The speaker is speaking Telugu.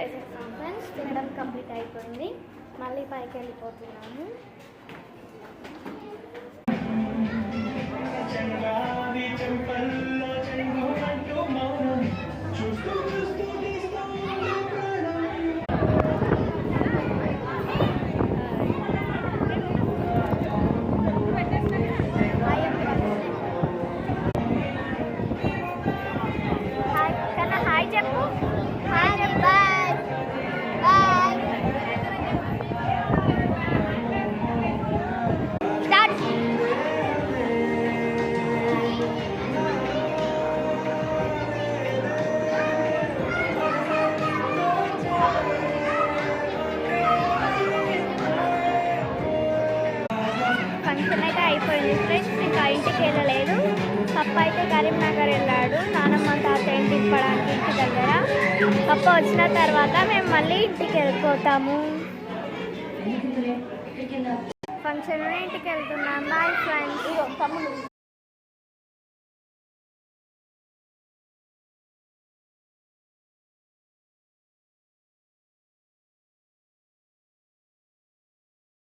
చేసేస్తాం ఫ్రెండ్స్. తినడం కంప్లీట్ అయిపోయింది. మళ్ళీ పైకి వెళ్ళిపోతున్నాము. హాయ్ చెప్పు. Bye bye. స్టార్ట్. ఫంక్షన్ అయితే అయిపోయింది ఫ్రెండ్స్. ఇంకా ఇంటికి వెళ్ళలేదు. పప్ప అయితే కరీంనగర్ వెళ్ళాడు నానమ్మ తాత ఇంటికి ఇవ్వడానికి ఇంటి దగ్గర. పప్ప వచ్చిన తర్వాత మేము మళ్ళీ ఇంటికి వెళ్ళిపోతాము. ఫంక్షన్ ఇంటికి వెళ్తున్నాం. Bye friends.